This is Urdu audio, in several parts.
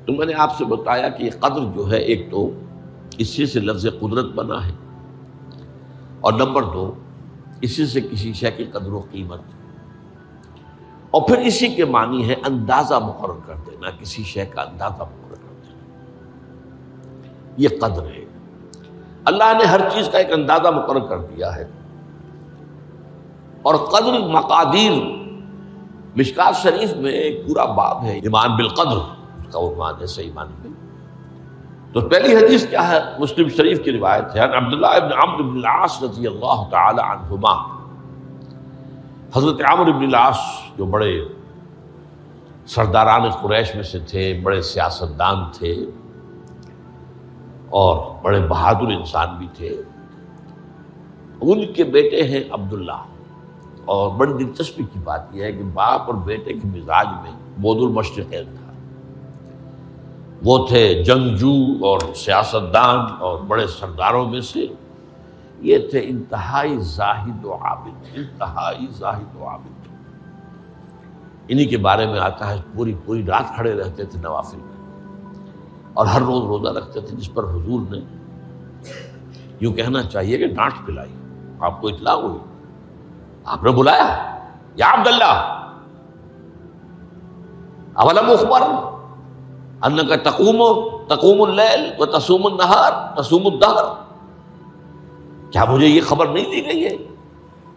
تو میں نے آپ سے بتایا کہ یہ قدر جو ہے، ایک تو اسی سے لفظ قدرت بنا ہے، اور نمبر دو اسی سے کسی شے کی قدر و قیمت، اور پھر اسی کے معنی ہے اندازہ مقرر کر دینا، کسی شے کا اندازہ مقرر کر دینا، یہ قدر ہے۔ اللہ نے ہر چیز کا ایک اندازہ مقرر کر دیا ہے، اور قدر مقادیر مشکات شریف میں ایک پورا باب ہے، ایمان بالقدر اس کا عنوان ہے صحیح معنی میں۔ تو پہلی حدیث کیا ہے؟ مسلم شریف کی روایت ہے، عبداللہ ابن عمرو بن العاص رضی اللہ تعالی عنہما۔ حضرت عمرو بن العاص جو بڑے سرداران قریش میں سے تھے، بڑے سیاستدان تھے اور بڑے بہادر انسان بھی تھے، ان کے بیٹے ہیں عبداللہ۔ اور بڑی دلچسپی کی بات یہ ہے کہ باپ اور بیٹے کے مزاج میں بود المشرقین تھا، وہ تھے جنگجو اور سیاستدان اور بڑے سرداروں میں سے، یہ تھے انتہائی زاہد و عابد، انتہائی زاہد و عابد۔ انہی کے بارے میں آتا ہے پوری رات کھڑے رہتے تھے نوافل میں، اور ہر روز روزہ رکھتے تھے، جس پر حضور نے یوں کہنا چاہیے کہ ڈانٹ پلائی۔ آپ کو اطلاع ہوئی، آپ نے بلایا، یا عبداللہ اولم اخبر انک تقوم اللیل و تصوم النہار تصوم الدہر، کیا مجھے یہ خبر نہیں دی گئی ہے؟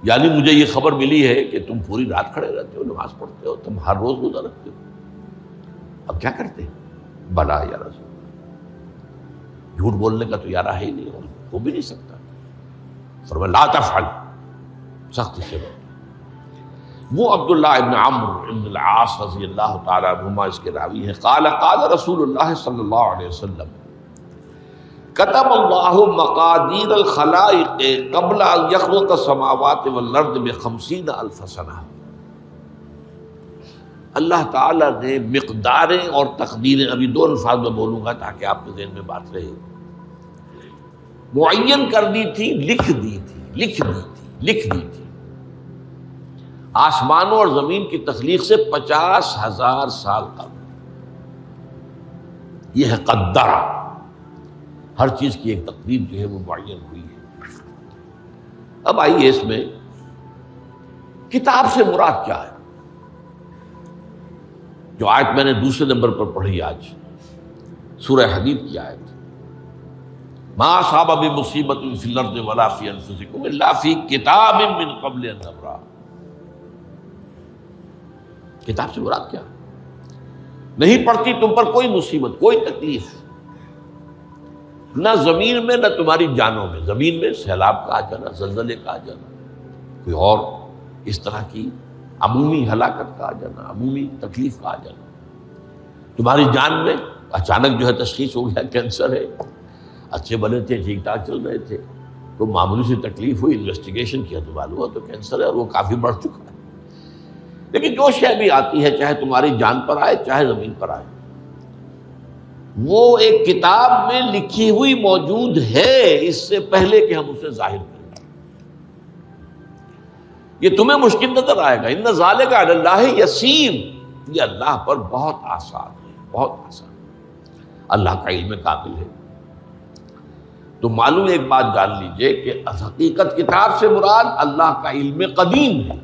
یعنی مجھے یہ خبر ملی ہے کہ تم پوری رات کھڑے رہتے ہو، نماز پڑھتے ہو، تم ہر روز روزہ رکھتے ہو، اب کیا کرتے؟ بلا یا رسول اللہ، جھوٹ بولنے کا تو یارہ ہے ہی نہیں، اور ہو بھی نہیں سکتا۔ فرمایا لا تفعل، سختی سے بات۔ وہ عبداللہ ابن عمرو ابن العاص رضی اللہ تعالیٰ عنہما اس کے راوی ہیں، قال رسول اللہ صلی اللہ علیہ وسلم کتب اللہ مقادیر الخلائق قبل ان یخلق السماوات والارض ب50,000 سنہ۔ اللہ تعالیٰ نے مقداریں اور تقدیریں، ابھی دو الفاظ میں بولوں گا تاکہ آپ کے ذہن میں بات رہے، معین کر دی تھی، لکھ دی تھی آسمانوں اور زمین کی تخلیق سے 50,000 سال قبل۔ یہ ہے قدر، ہر چیز کی ایک تقدیر جو ہے وہ معین ہوئی ہے۔ اب آئیے اس میں کتاب سے مراد کیا ہے؟ جو آیت میں نے دوسرے نمبر پر پڑھی آج، سورہ حدید کی آیت، ما اصاب بمصیبۃ فی الارض ولا فی انفسکم الا فی کتاب من قبل ان نبرأ۔ کتاب سے مراد کیا؟ نہیں پڑتی تم پر کوئی مصیبت، کوئی تکلیف، نہ زمین میں نہ تمہاری جانوں میں۔ زمین میں سیلاب کا آ جانا، زلزلے کا آ جانا، کوئی اور اس طرح کی عمومی ہلاکت کا آ جانا، عمومی تکلیف کا آ جانا۔ تمہاری جان میں اچانک جو ہے تشخیص ہو گیا کینسر ہے، اچھے بنے تھے، ٹھیک ٹھاک چل رہے تھے، تو معمولی سی تکلیف ہوئی، انویسٹیگیشن کیا تو معلوم ہوا تو کینسر ہے، اور وہ کافی بڑھ چکا ہے۔ لیکن جو شے بھی آتی ہے، چاہے تمہاری جان پر آئے چاہے زمین پر آئے، وہ ایک کتاب میں لکھی ہوئی موجود ہے، اس سے پہلے کہ ہم اسے ظاہر کریں۔ یہ تمہیں مشکل نظر آئے گا، ان ذالک علی اللہ یسیر، یہ اللہ پر بہت آسان ہے، بہت آسان۔ اللہ کا علم کامل ہے۔ تو معلوم ایک بات جان لیجئے کہ حقیقت کتاب سے مراد اللہ کا علم قدیم ہے۔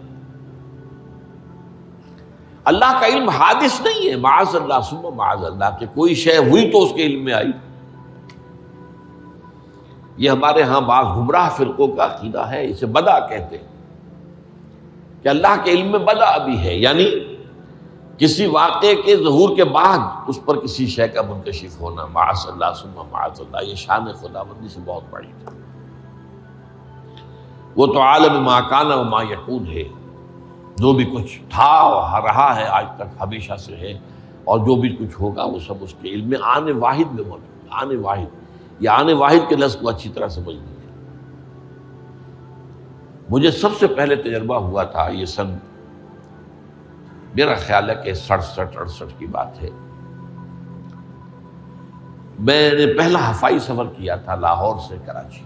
اللہ کا علم حادث نہیں ہے، معاذ اللہ ثم معاذ اللہ، کہ کوئی شے ہوئی تو اس کے علم میں آئی۔ یہ ہمارے ہاں بعض گمراہ فرقوں کا عقیدہ ہے، اسے بدع کہتے ہیں، کہ اللہ کے علم میں بدع بھی ہے، یعنی کسی واقعے کے ظہور کے بعد اس پر کسی شے کا منکشف ہونا، معاذ اللہ ثم معاذ اللہ۔ یہ شان خداوندی سے بہت بڑی ہے۔ وہ تو عالم ما کان و ما یکون ہے، جو بھی کچھ تھا اور رہا ہے آج تک ہمیشہ سے ہے، اور جو بھی کچھ ہوگا وہ سب اس کے علم میں آن واحد میں موجود ہے۔ آن واحد، یہ آن واحد کے لفظ کو اچھی طرح سمجھ لیجیے۔ مجھے سب سے پہلے تجربہ ہوا تھا، یہ سن میرا خیال ہے کہ 67-68 کی بات ہے۔ میں نے پہلا ہفائی سفر کیا تھا لاہور سے کراچی۔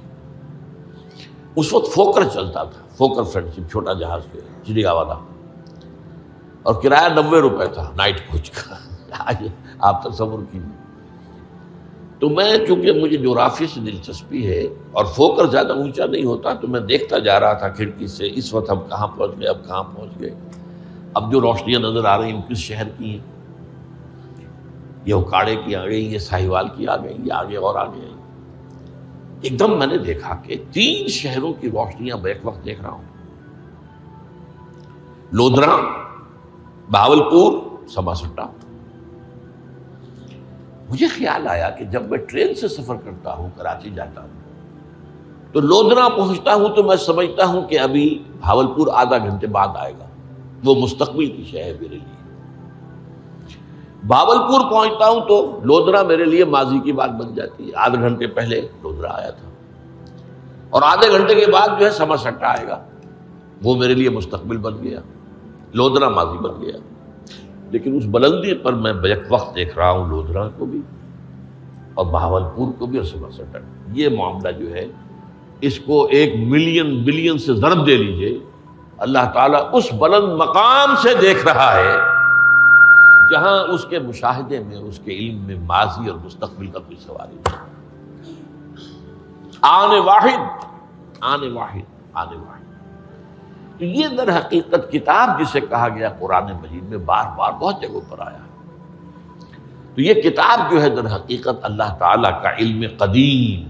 اس وقت فوکر چلتا تھا، فوکر فرینڈشپ، چھوٹا جہاز پہ چڑیا والا، اور کرایہ 90 روپے تھا نائٹ کوچ کا۔ آپ تصور کیجیے۔ تو میں چونکہ مجھے جغرافی سے دلچسپی ہے اور فوکس زیادہ اونچا نہیں ہوتا، تو میں دیکھتا جا رہا تھا کھڑکی سے، اس وقت ہم کہاں پہنچ گئے، اب کہاں پہنچ گئے، اب جو روشنیاں نظر آ رہی ہیں کس شہر کی ہیں؟ یہ اکاڑے کی آ گئی، یہ ساہیوال کی آ گئی، یہ آگے اور آگے آئی۔ ایک دم میں نے دیکھا کہ 3 شہروں کی روشنیاں بیک وقت دیکھ رہا ہوں، لودھرا، بہاولپور، سماسٹا۔ مجھے خیال آیا کہ جب میں ٹرین سے سفر کرتا ہوں، کراچی جاتا ہوں، تو لودھرا پہنچتا ہوں تو میں سمجھتا ہوں کہ ابھی بہاولپور آدھا گھنٹے بعد آئے گا، وہ مستقبل کی شے ہے میرے لیے۔ بہاولپور پہنچتا ہوں تو لودھرا میرے لیے ماضی کی بات بن جاتی ہے، آدھے گھنٹے پہلے لودھرا آیا تھا، اور آدھے گھنٹے کے بعد جو ہے سماسٹا آئے گا، وہ میرے لیے مستقبل بن گیا، لودھرا ماضی بن گیا۔ لیکن اس بلندی پر میں بیک وقت دیکھ رہا ہوں لودھرا کو بھی اور بہاولپور کو بھی اور سماسٹا۔ یہ معاملہ جو ہے اس کو 1 ملین بلین سے ضرب دے لیجئے، اللہ تعالیٰ اس بلند مقام سے دیکھ رہا ہے جہاں اس کے مشاہدے میں، اس کے علم میں ماضی اور مستقبل کا کوئی سوال ہی نہیں۔ آنے واحد، آنے واحد، آنے واحد۔ تو یہ در حقیقت کتاب جسے کہا گیا قرآن مجید میں بار بار بہت جگہوں پر آیا ہے، تو یہ کتاب جو ہے در حقیقت اللہ تعالیٰ کا علم قدیم،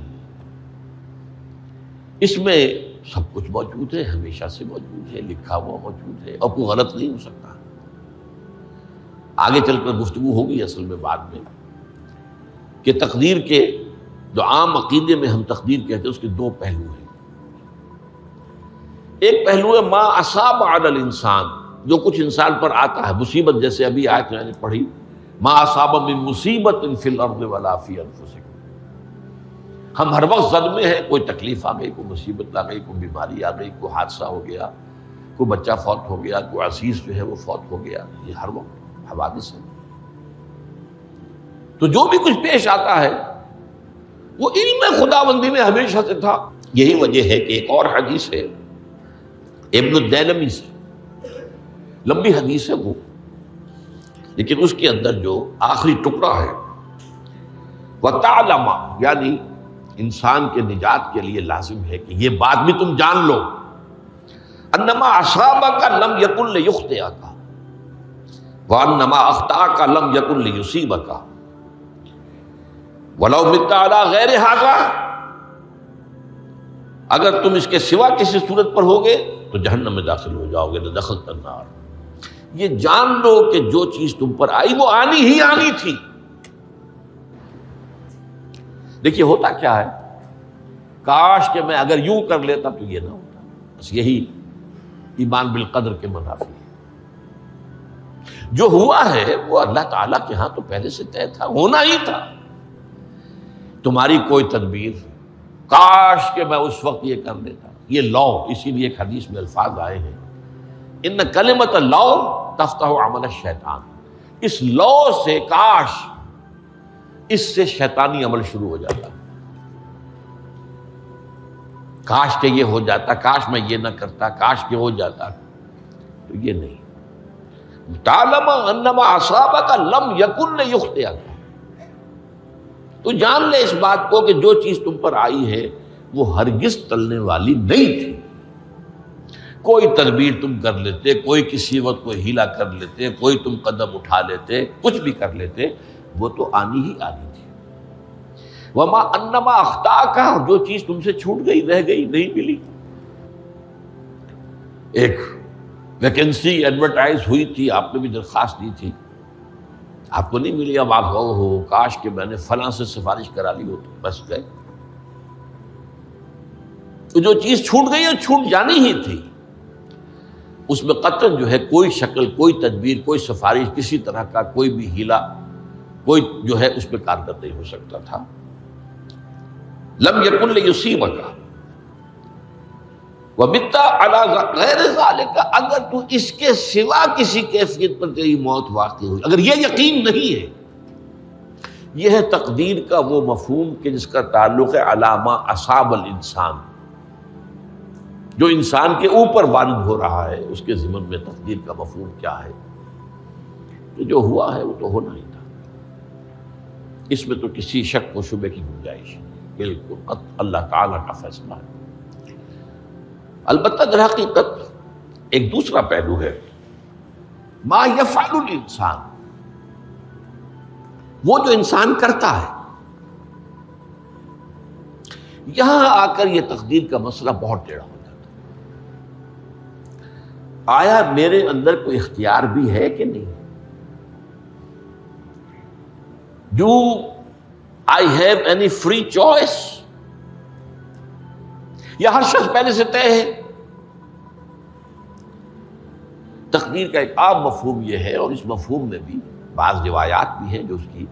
اس میں سب کچھ موجود ہے، ہمیشہ سے موجود ہے، لکھا ہوا موجود ہے، اور کوئی غلط نہیں ہو سکتا۔ آگے چل کر گفتگو ہوگی اصل میں بعد میں کہ تقدیر کے جو عام عقیدے میں ہم تقدیر کہتے ہیں اس کے 2 پہلو ہیں۔ ایک پہلو ہے ما اصاب علی الانسان، جو کچھ انسان پر آتا ہے مصیبت، جیسے ابھی آیت میں نے پڑھی ما اصاب من مصیبت فی الارض ولا فی انفسکم۔ ہم ہر وقت صدمے ہیں، کوئی تکلیف آ گئی، کوئی مصیبت آ گئی، کوئی بیماری آ گئی، کوئی حادثہ ہو گیا، کوئی بچہ فوت ہو گیا، کوئی عزیز جو ہے وہ فوت ہو گیا، یہ ہر وقت حوادث ہے۔ تو جو بھی کچھ پیش آتا ہے وہ علم خداوندی میں ہمیشہ سے تھا۔ یہی وجہ ہے کہ ایک اور حدیث ہے ابن الدیلمی سے، لمبی حدیث ہے وہ، لیکن اس کے اندر جو آخری ٹکڑا ہے وَتَعْلَمَ، یعنی انسان کے نجات کے لیے لازم ہے کہ یہ بات بھی تم جان لو انما اصابک لم یکن لیخطئک وانما اخطاک لم یکن لیصیبک ولو مت علی غیر ھذا، اگر تم اس کے سوا کسی صورت پر ہوگے تو جہنم میں داخل ہو جاؤ گے، دخلت النار۔ یہ جان لو کہ جو چیز تم پر آئی وہ آنی ہی آنی تھی۔ دیکھیے ہوتا کیا ہے، کاش کہ میں اگر یوں کر لیتا تو یہ نہ ہوتا، بس یہی ایمان بالقدر کے منافی ہے۔ جو ہوا ہے وہ اللہ تعالیٰ کے ہاں تو پہلے سے طے تھا، ہونا ہی تھا۔ تمہاری کوئی تدبیر، کاش کہ میں اس وقت یہ کر لیتا، یہ لو، اسی لیے ایک حدیث میں الفاظ آئے ہیں ان کلمۃ لو تفتح عمل الشیطان، اس لو سے، کاش، اس سے شیطانی عمل شروع ہو جاتا، کاش کہ یہ ہو جاتا، کاش میں یہ نہ کرتا، کاش کہ ہو جاتا، تو یہ نہیں۔ تعلم انما اصابک لم یکن لیخطئک، تو جان لے اس بات کو کہ جو چیز تم پر آئی ہے وہ ہرگز ٹلنے والی نہیں تھی۔ کوئی تدبیر تم کر لیتے، کوئی کسی وقت کوئی ہیلا کر لیتے، کوئی تم قدم اٹھا لیتے، کچھ بھی کر لیتے، وہ تو آنی ہی آنی تھی۔ وما انما اخطاک، جو چیز تم سے چھوٹ گئی، رہ گئی، نہیں ملی۔ ایک ویکنسی ایڈورٹائز ہوئی تھی، آپ نے بھی درخواست دی تھی، آپ کو نہیں ملی، اب آپ ہو کاش کہ میں نے فلاں سے سفارش کرا لی ہو، تو بس گئے۔ تو جو چیز چھوٹ گئی اور چھوٹ جانی ہی تھی، اس میں قطعاً جو ہے کوئی شکل، کوئی تدبیر، کوئی سفارش، کسی طرح کا کوئی بھی ہیلا، کوئی جو ہے اس پہ کارگر نہیں ہو سکتا تھا۔ لم یکن لیصیبک ومت علی غیر ذالک، اگر تو اس کے سوا کسی کیفیت پر تیری موت واقع ہوئی، اگر یہ یقین نہیں ہے، یہ ہے تقدیر کا وہ مفہوم کہ جس کا تعلق ہے علی ما اصاب الانسان، جو انسان کے اوپر وارد ہو رہا ہے، اس کے ضمن میں تقدیر کا مفہوم کیا ہے، کہ جو ہوا ہے وہ تو ہونا ہی تھا۔ اس میں تو کسی شک و شبے کی گنجائش نہیں، بالکل اللہ تعالیٰ کا فیصلہ ہے۔ البتہ در حقیقت ایک دوسرا پہلو ہے، ما یفعل الانسان، وہ جو انسان کرتا ہے۔ یہاں آ کر یہ تقدیر کا مسئلہ بہت ٹیڑھا ہو جاتا ہے۔ آیا میرے اندر کوئی اختیار بھی ہے کہ نہیں؟ Do I have any free choice؟ یا ہر شخص پہلے سے طے ہے؟ تقدیر کا ایک عام مفہوم یہ ہے، اور اس مفہوم میں بھی بعض روایات بھی ہیں جو اس کی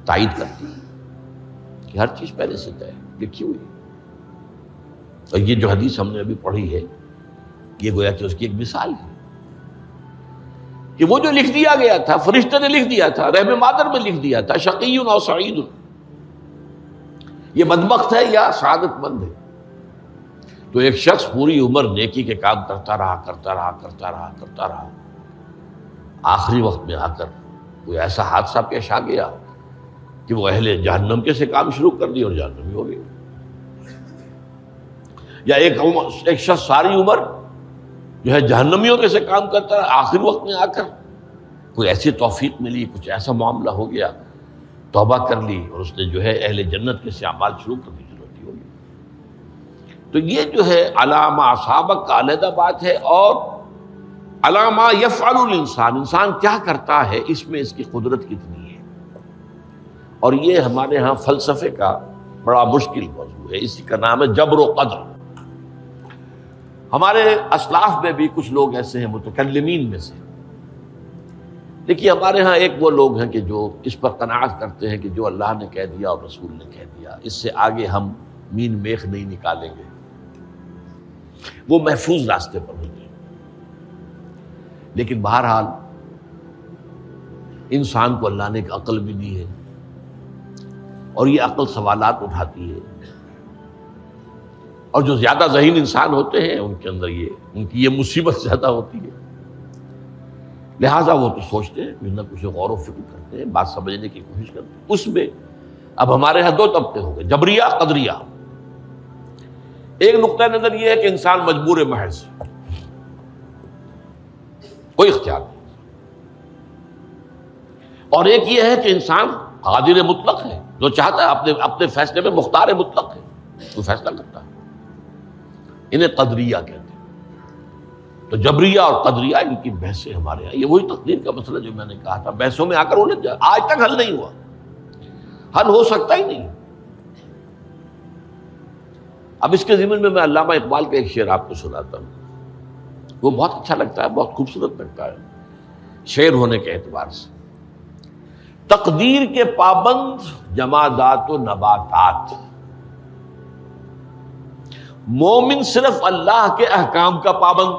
تائید کرتی ہیں کہ ہر چیز پہلے سے طے ہے، لکھی ہوئی ہے۔ اور یہ جو حدیث ہم نے ابھی پڑھی ہے، یہ گویا کہ اس کی ایک مثال ہے کہ وہ جو لکھ دیا گیا تھا، فرشتے نے لکھ دیا تھا، رحم مادر میں لکھ دیا تھا، شقی او سعید، یہ بدبخت ہے یا سعادت مند ہے۔ تو ایک شخص پوری عمر نیکی کے کام کرتا رہا، آخری وقت میں آ کر کوئی ایسا حادثہ پیش آ گیا کہ وہ اہل جہنم کے سے کام شروع کر دی اور جہنمی ہو گئی۔ یا ایک شخص ساری عمر جو ہے جہنمیوں کے سے کام کرتا رہا، آخری وقت میں آ کر کوئی ایسی توفیق ملی، کچھ ایسا معاملہ ہو گیا، توبہ کر لی اور اس نے جو ہے اہل جنت کے سے اعمال شروع کر دی، ضرورت ہو گئی۔ تو یہ جو ہے علامہ اصابک کا علیحدہ بات ہے، اور علامہ یفعل الانسان، انسان کیا کرتا ہے، اس میں اس کی قدرت کتنی ہے۔ اور یہ ہمارے ہاں فلسفے کا بڑا مشکل موضوع ہے، اسی کا نام ہے جبر و قدر۔ ہمارے اسلاف میں بھی کچھ لوگ ایسے ہیں متکلمین میں سے، دیکھیے ہمارے ہاں ایک وہ لوگ ہیں کہ جو اس پر قناعت کرتے ہیں کہ جو اللہ نے کہہ دیا اور رسول نے کہہ دیا، اس سے آگے ہم مین میخ نہیں نکالیں گے، وہ محفوظ راستے پر ہوتے ہیں۔ لیکن بہرحال انسان کو اللہ نے ایک عقل بھی دی ہے، اور یہ عقل سوالات اٹھاتی ہے، اور جو زیادہ ذہین انسان ہوتے ہیں ان کے اندر ان کی یہ مصیبت زیادہ ہوتی ہے، لہٰذا وہ تو سوچتے ہیں، کچھ نہ کچھ غور و فکر کرتے ہیں، بات سمجھنے کی کوشش کرتے ہیں۔ اس میں اب ہمارے یہاں دو طبقے ہو گئے، جبریہ، قدریہ۔ ایک نقطہ نظر یہ ہے کہ انسان مجبور محض، کوئی اختیار نہیں، اور ایک یہ ہے کہ انسان قادر مطلق ہے، جو چاہتا ہے اپنے فیصلے میں مختار مطلق ہے، وہ فیصلہ کرتا ہے۔ انہیں قدریہ کہتے ہیں۔ تو جبریہ اور قدریہ ان کی بحثیں ہمارے یہاں، یہ وہی تقدیر کا مسئلہ جو میں نے کہا تھا، بحثوں میں آ کر الجھ جائے، آج تک حل نہیں ہوا، حل ہو سکتا ہی نہیں۔ اب اس کے ضمن میں علامہ اقبال کا ایک شعر آپ کو سناتا ہوں، وہ بہت اچھا لگتا ہے، بہت خوبصورت لگتا ہے شعر ہونے کے اعتبار سے۔ تقدیر کے پابند جمادات و نباتات، مومن صرف اللہ کے احکام کا پابند۔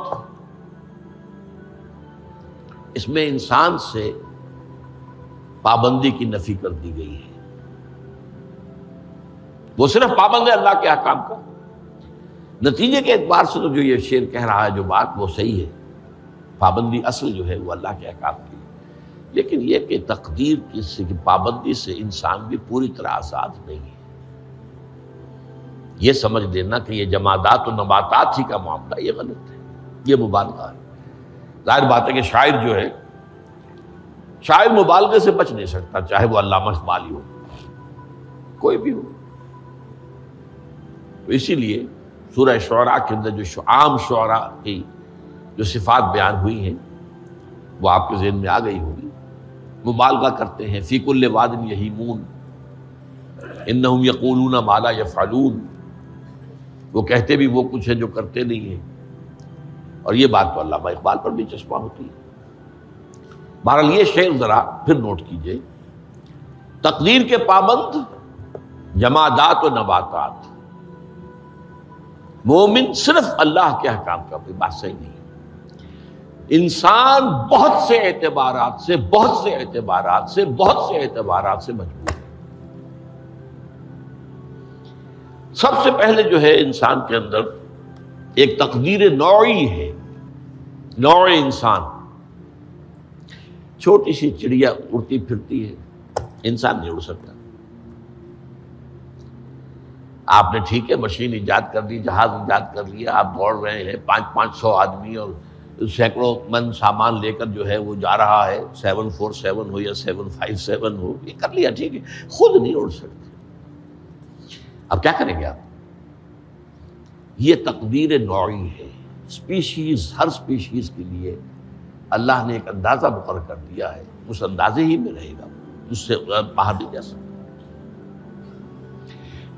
اس میں انسان سے پابندی کی نفی کر دی گئی ہے، وہ صرف پابند ہے اللہ کے احکام کا۔ نتیجے کے اعتبار سے تو جو یہ شعر کہہ رہا ہے جو بات، وہ صحیح ہے، پابندی اصل جو ہے وہ اللہ کے احکام کی، لیکن یہ کہ تقدیر کی پابندی سے انسان بھی پوری طرح آزاد نہیں ہے۔ یہ سمجھ لینا کہ یہ جمادات و نباتات ہی کا معاملہ، یہ غلط ہے، یہ مبالغہ ہے۔ ظاہر بات ہے کہ شاعر جو ہے، شاعر مبالغے سے بچ نہیں سکتا، چاہے وہ علامہ اقبال ہی ہو، کوئی بھی ہو۔ تو اسی لیے سورہ شعراء کے اندر جو عام شعراء کی جو صفات بیان ہوئی ہیں وہ آپ کے ذہن میں آ گئی ہوگی۔ مبالغہ کرتے ہیں، فی کل واد یہیمون انہم یقولون ما لا یفعلون، وہ کہتے بھی وہ کچھ ہے جو کرتے نہیں ہیں، اور یہ بات تو علامہ اقبال پر بھی چشمہ ہوتی ہے۔ بہرحال یہ شعر ذرا پھر نوٹ کیجئے، تقدیر کے پابند جمادات و نباتات، مومن صرف اللہ کے احکام کا، کوئی بات صحیح نہیں ہے۔ انسان بہت سے اعتبارات سے مجبور ہے۔ سب سے پہلے جو ہے انسان کے اندر ایک تقدیر نوعی ہے، نوع انسان۔ چھوٹی سی چڑیا اڑتی پھرتی ہے، انسان نہیں اڑ سکتا، آپ نے ٹھیک ہے مشین ایجاد کر دی، جہاز ایجاد کر لیا، آپ دوڑ رہے ہیں 500 آدمی اور سینکڑوں من سامان لے کر جو ہے وہ جا رہا ہے، 747 ہو یا 757 ہو، یہ کر لیا ٹھیک ہے، خود نہیں اڑ سکتے، اب کیا کریں گے آپ؟ یہ تقدیر نوعی ہے، اسپیشیز، ہر اسپیشیز کے لیے اللہ نے ایک اندازہ مقرر کر دیا ہے، اس اندازے ہی میں رہے گا، اس سے باہر نہیں جا سکتا۔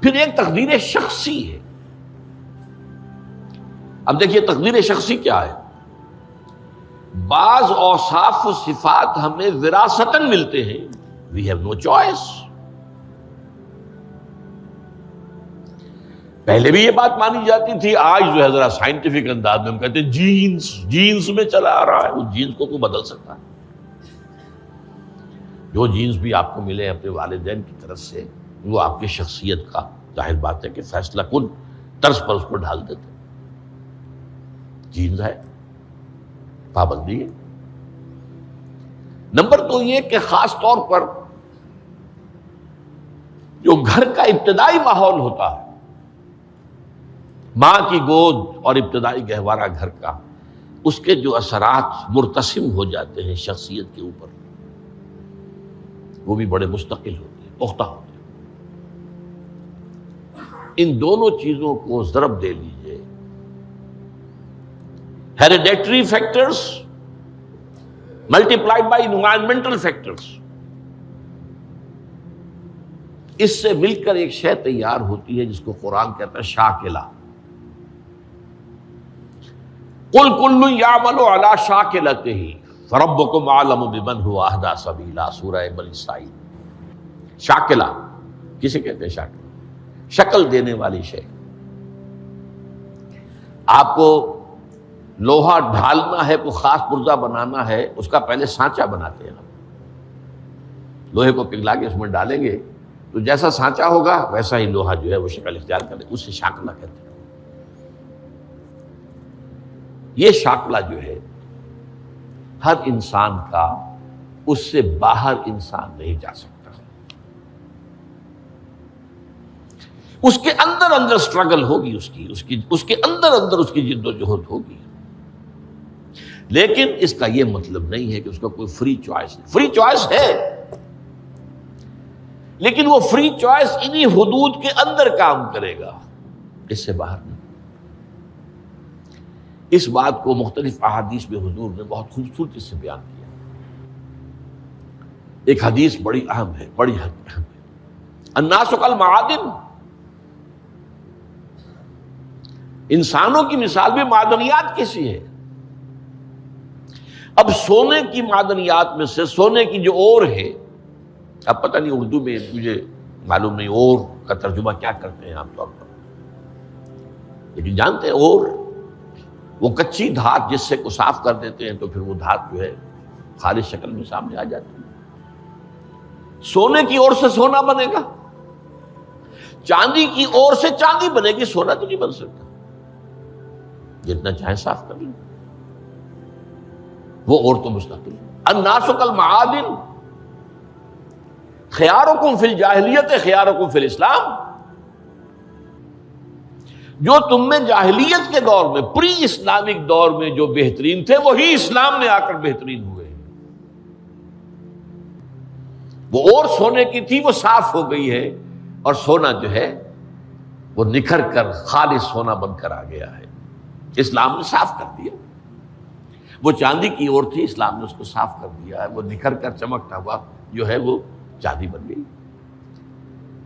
پھر ایک تقدیر شخصی ہے۔ اب دیکھیے تقدیر شخصی کیا ہے؟ بعض اوصاف و صفات ہمیں وراثتاً ملتے ہیں، وی ہیو نو چوائس۔ پہلے بھی یہ بات مانی جاتی تھی، آج جو ہے ذرا سائنٹیفک انداز میں ہم کہتے ہیں جینز میں چلا آ رہا ہے، اس جینز کو کوئی بدل سکتا ہے؟ جو جینز بھی آپ کو ملے اپنے والدین کی طرف سے، وہ آپ کی شخصیت کا ظاہر بات ہے کہ فیصلہ کن طرز پر اس کو ڈھال دیتے، جینز ہے، پابندی ہے۔ نمبر 2 یہ کہ خاص طور پر جو گھر کا ابتدائی ماحول ہوتا ہے، ماں کی گود اور ابتدائی گہوارہ گھر کا، اس کے جو اثرات مرتسم ہو جاتے ہیں شخصیت کے اوپر، وہ بھی بڑے مستقل ہوتے ہیں، پختہ ہوتے ہیں۔ ان دونوں چیزوں کو ضرب دے لیجئے، hereditary factors multiplied by environmental factors, اس سے مل کر ایک شے تیار ہوتی ہے جس کو قرآن کہتا ہے شاکلہ۔ قُلْ كُلٌّ يَعْمَلُ عَلَىٰ شَاكِلَتِهِ فَرَبُّكُمْ أَعْلَمُ بِمَنْ هُوَ أَهْدَىٰ سَبِيلًا، سورہ بنی اسرائیل۔ شاکلہ کسے کہتے ہیں؟ شاکلہ، شکل دینے والی شے۔ آپ کو لوہا ڈھالنا ہے، کوئی خاص پرزہ بنانا ہے، اس کا پہلے سانچہ بناتے ہیں ہم، لوہے کو پگھلا کے اس میں ڈالیں گے تو جیسا سانچہ ہوگا ویسا ہی لوہا جو ہے وہ شکل اختیار کرے، اس سے شاکلہ کہتے ہیں۔ یہ شاکلہ جو ہے ہر انسان کا، اس سے باہر انسان نہیں جا سکتا، اس کے اندر اندر سٹرگل ہوگی، اس کے اندر اندر اس کی جد و جہد ہوگی، لیکن اس کا یہ مطلب نہیں ہے کہ اس کا کوئی فری چوائس نہیں۔ فری چوائس ہے، لیکن وہ فری چوائس انہی حدود کے اندر کام کرے گا، اس سے باہر نہیں۔ اس بات کو مختلف احادیث میں حضور نے بہت خوبصورتی سے بیان کیا۔ ایک حدیث بڑی اہم ہے، بڑی اہم ہے، الناس کالمعادن، انسانوں کی مثال بھی معدنیات کیسی ہے۔ اب سونے کی معدنیات میں سے سونے کی جو اور ہے، اب پتہ نہیں اردو میں مجھے معلوم نہیں اور کا ترجمہ کیا کرتے ہیں عام طور پر، لیکن جانتے ہیں اور وہ کچی دھات جس سے کو صاف کر دیتے ہیں تو پھر وہ دھات جو ہے خالص شکل میں سامنے آ جاتی ہے۔ سونے کی اور سے سونا بنے گا، چاندی کی اور سے چاندی بنے گی، سونا تو نہیں بن سکتا، جتنا چاہے صاف کر لیں، وہ اور تو مستقل۔ الناس کالمعادن خیارکم فی الجاہلیت خیارکم فی الاسلام، جو تم میں جاہلیت کے دور میں، پری اسلامک دور میں جو بہترین تھے، وہی اسلام میں آ کر بہترین ہوئے۔ وہ اور سونے کی تھی، وہ صاف ہو گئی ہے، اور سونا جو ہے وہ نکھر کر خالص سونا بن کر آ گیا ہے، اسلام نے صاف کر دیا۔ وہ چاندی کی اور تھی، اسلام نے اس کو صاف کر دیا ہے، وہ نکھر کر چمکتا ہوا جو ہے وہ چاندی بن گئی۔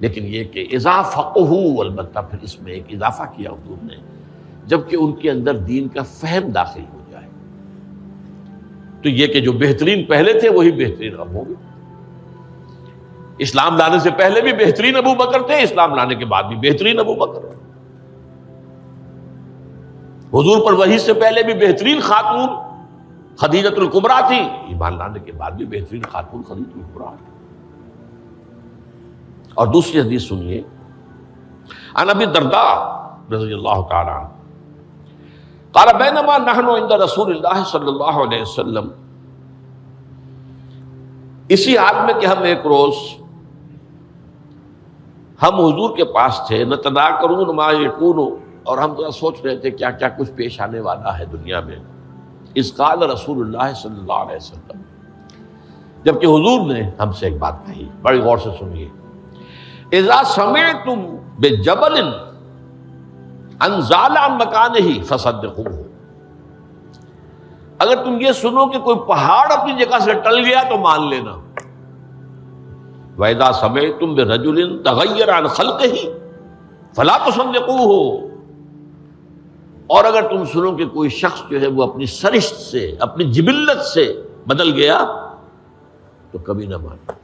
لیکن یہ کہ اذا فقہوا، البتہ پھر اس میں ایک اضافہ کیا حضور نے، جبکہ ان کے اندر دین کا فہم داخل ہو جائے، تو یہ کہ جو بہترین پہلے تھے وہی بہترین اب ہوں گے۔ اسلام لانے سے پہلے بھی بہترین ابو بکر تھے، اسلام لانے کے بعد بھی بہترین ابو بکر۔ حضور پر وحی سے پہلے بھی بہترین خاتون خدیجۃ الکبریٰ تھی، ایمان لانے کے بعد بھی بہترین خاتون خدیجۃ الکبریٰ۔ اور دوسری حدیث سنیے، عن ابی الدرداء رضی اللہ تعالی عنہ قال بینما نحن عند رسول اللہ صلی اللہ علیہ وسلم، اسی حال میں کہ ہم ایک روز ہم حضور کے پاس تھے، نتذاکرون ما یکون، اور ہم ذرا سوچ رہے تھے کیا کیا کچھ پیش آنے والا ہے دنیا میں. اذ قال رسول اللہ صلی اللہ علیہ وسلم، جبکہ حضور نے ہم سے ایک بات کہی، بڑی غور سے سنیے. اذا سمعتم بجبل ان زال عن مکانہ فصدقوہ، اگر تم یہ سنو کہ کوئی پہاڑ اپنی جگہ سے ٹل گیا تو مان لینا. وَإِذَا سَمِعْتُمْ بِرَجُلٍ تَغَيَّرَ عَنْ خَلْقِهِ فَلَا تُصَدِّقُوهُ، اور اگر تم سنو کہ کوئی شخص جو ہے وہ اپنی سرشت سے، اپنی جبلت سے بدل گیا تو کبھی نہ مانو.